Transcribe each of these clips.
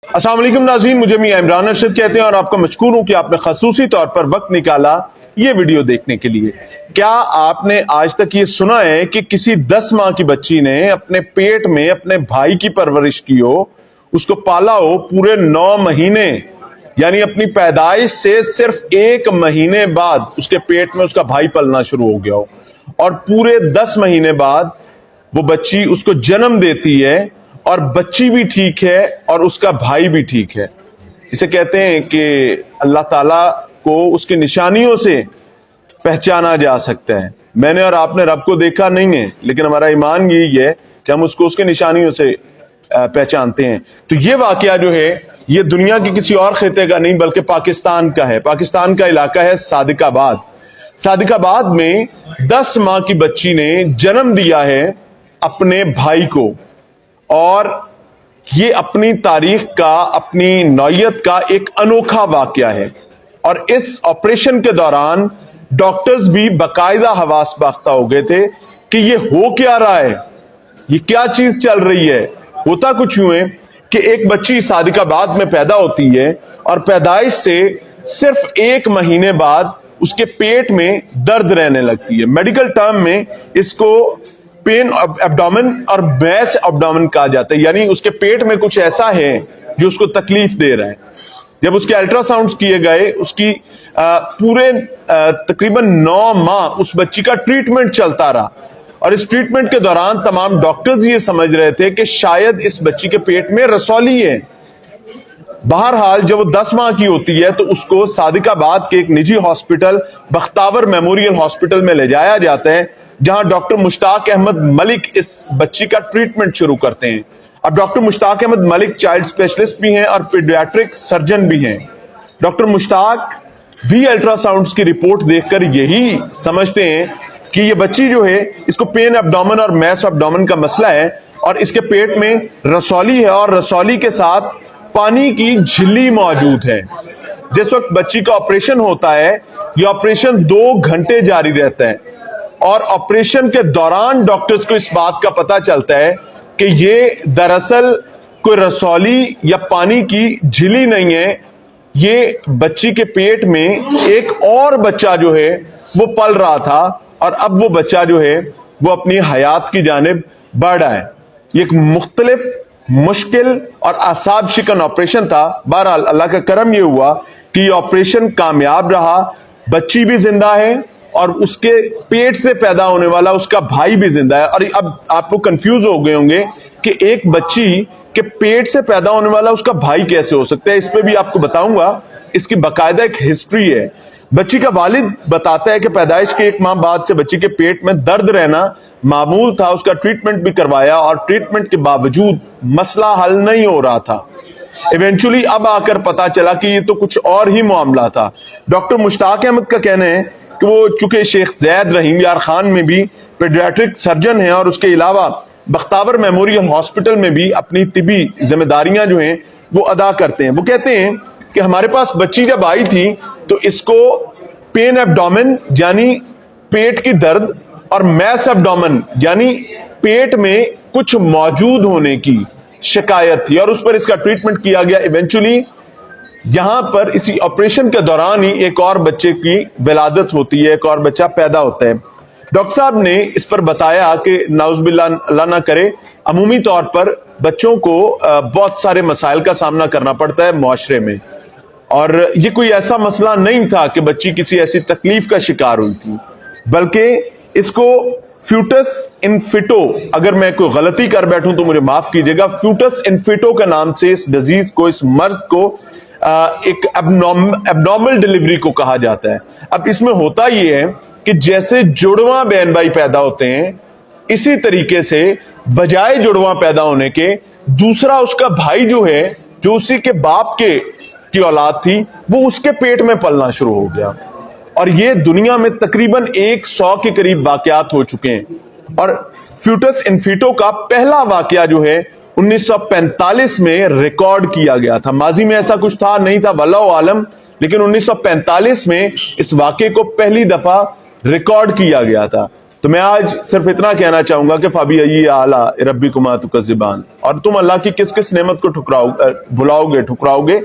अस्सलाम वालेकुम नाज़रीन, मुझे मियां इमरान अरशद कहते हैं और आपका मशकूर हूं कि आपने खसूसी तौर पर वक्त निकाला ये वीडियो देखने के लिए। क्या आपने आज तक ये सुना है कि किसी 10 माह की बच्ची ने अपने पेट में अपने भाई की परवरिश की हो, उसको पाला हो पूरे 9 महीने, यानी अपनी पैदाइश से सिर्फ 1 महीने बाद उसके पेट में उसका भाई पलना शुरू हो गया हो और पूरे 10 महीने बाद वो बच्ची उसको जन्म देती है और बच्ची भी ठीक है और उसका भाई भी ठीक है। इसे कहते हैं कि अल्लाह ताला को उसकी निशानियों से पहचाना जा सकता है। मैंने और आपने रब को देखा नहीं है, लेकिन हमारा ईमान यही है कि हम उसको उसके निशानियों से पहचानते हैं। तो ये वाकया जो है ये दुनिया के किसी और खिते का नहीं बल्कि पाकिस्तान का है। पाकिस्तान का इलाका है सादिकाबाद। सादिकाबाद में 10 माह की बच्ची ने जन्म दिया है अपने भाई को, और ये अपनी तारीख का, अपनी नौयत का एक अनोखा वाकया है। और इस ऑपरेशन के दौरान डॉक्टर्स भी बाकायदा हवास बाख्ता हो गए थे कि ये हो क्या रहा है, ये क्या चीज चल रही है। होता कुछ यूं है कि एक बच्ची सादिकाबाद में पैदा होती है और पैदाइश से सिर्फ 1 महीने बाद उसके पेट में दर्द रहने लगती है। मेडिकल टर्म में इसको पेन एब्डोमेन और मैस एब्डोमेन कहा जाता है, यानी उसके पेट में कुछ ऐसा है जो उसको तकलीफ दे रहा है। जब उसके अल्ट्रासाउंड्स किए गए, उसकी पूरे तकरीबन 9 माह उस बच्ची का ट्रीटमेंट चलता रहा और इस ट्रीटमेंट के दौरान तमाम डॉक्टर्स ये समझ रहे थे कि शायद इस बच्ची के पेट में रसौली है। बहरहाल जब वो 10 माह की होती है तो उसको सादिकाबाद के एक निजी हॉस्पिटल बख्तावर मेमोरियल हॉस्पिटल में ले जाया जाता है, जहां डॉक्टर मुश्ताक अहमद मलिक इस बच्ची का ट्रीटमेंट शुरू करते हैं। अब doctor Mushtaq Ahmed Malik child specialist भी हैं और पीडियाट्रिक सर्जन भी हैं। डॉक्टर मुश्ताक भी अल्ट्रासाउंड्स की रिपोर्ट देखकर यही समझते हैं कि ये बच्ची जो है, इसको पेन एब्डोमेन और मैस एब्डोमेन का मसला है और इसके पेट में रसौली है और रसौली के साथ पानी की झिल्ली मौजूद है। जिस वक्त बच्ची का ऑपरेशन होता है, यह ऑपरेशन 2 घंटे जारी रहता है और ऑपरेशन के दौरान डॉक्टर्स को इस बात का पता चलता है कि ये दरअसल कोई रसौली या पानी की झिल्ली नहीं है, ये बच्ची के पेट में एक और बच्चा जो है वो पल रहा था और अब वो बच्चा जो है वो अपनी हयात की जानिब बढ़ रहा है। ये एक मुख्तलिफ, मुश्किल और आसाब शिकन ऑपरेशन था। बहरहाल अल्लाह का करम ये हुआ कि ये ऑपरेशन कामयाब रहा, बच्ची भी जिंदा है और उसके पेट से पैदा होने वाला उसका भाई भी जिंदा है। और अब आपको कंफ्यूज हो गए होंगे कि एक बच्ची के पेट से पैदा होने वाला उसका भाई कैसे हो सकता है। इस पे भी आपको बताऊंगा, इसकी बाकायदा एक हिस्ट्री है। बच्ची का वालिद बताता है कि पैदाइश के 1 माह बाद से बच्ची के पेट में दर्द रहना मामूल था। उसका ट्रीटमेंट भी करवाया और ट्रीटमेंट के बावजूद मसला हल नहीं हो रहा था। इवेंचुअली अब आकर पता चला कि ये तो कुछ और ही मामला था। डॉक्टर मुश्ताक अहमद का कहना है कि वो चूंकि शेख जैद रहीम यार खान में भी पीडियाट्रिक सर्जन हैं और उसके अलावा बख्तावर मेमोरियल हॉस्पिटल में भी अपनी तिबी जिम्मेदारियां जो हैं वो अदा करते हैं। वो कहते हैं कि हमारे पास बच्ची जब आई थी तो इसको पेन एब्डोमेन यानी पेट की दर्द और मैस एब्डोमेन यानी पेट में कुछ मौजूद होने की शिकायत थी और उस पर इसका ट्रीटमेंट किया गया। इवेंचुअली यहां पर इसी ऑपरेशन के दौरान ही एक और बच्चे की विलादत होती है, एक और बच्चा पैदा होता है। डॉक्टर साहब ने इस पर बताया कि नाउज़ुबिल्लाह अल्लाह ना करे, अमूमी तौर पर बच्चों को बहुत सारे मसाइल का सामना करना पड़ता है मुआशरे में, और ये कोई ऐसा मसला नहीं था कि बच्ची किसी ऐसी तकलीफ का शिकार हुई थी, बल्कि इसको फ्यूटस इन फिटो, अगर मैं कोई गलती कर बैठूं तो मुझे माफ कीजिएगा, फ्यूटस इन फिटो के नाम से इस डिजीज को, इस मर्ज को एक एब्नॉर्मल डिलीवरी को कहा जाता है। अब इसमें होता यह है कि जैसे जुड़वा बहन भाई पैदा होते हैं, इसी तरीके से बजाय जुड़वा पैदा होने के दूसरा उसका भाई जो है, जो उसी के बाप की औलाद थी, वो उसके पेट में पलना शुरू हो गया। और ये दुनिया में तकरीबन 100 के करीब वाकयात हो चुके हैं। और फ्यूटस इन फिटो का पहला वाकया जो है 1945 में रिकॉर्ड किया गया था। माजी में ऐसा कुछ था नहीं था, वल्लाहु आलम, लेकिन 1945 में इस वाकये को पहली दफा रिकॉर्ड किया गया था। تو میں آج صرف اتنا کہنا چاہوں گا کہ فَبِأَيِّ آلَاءِ رَبِّكُمَا تُكَذِّبَانِ، اور تم اللہ کی کس کس نعمت کو بھلاؤ گے، ٹھکراؤ گے.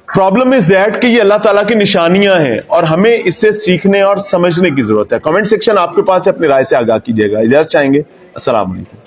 پرابلم از دیٹ کہ یہ اللہ تعالیٰ کی نشانیاں ہیں اور ہمیں اس سے سیکھنے اور سمجھنے کی ضرورت ہے. کمنٹ سیکشن آپ کے پاس ہے، اپنی رائے سے آگاہ کیجیے گا. اجازت چاہیں گے. السلام علیکم.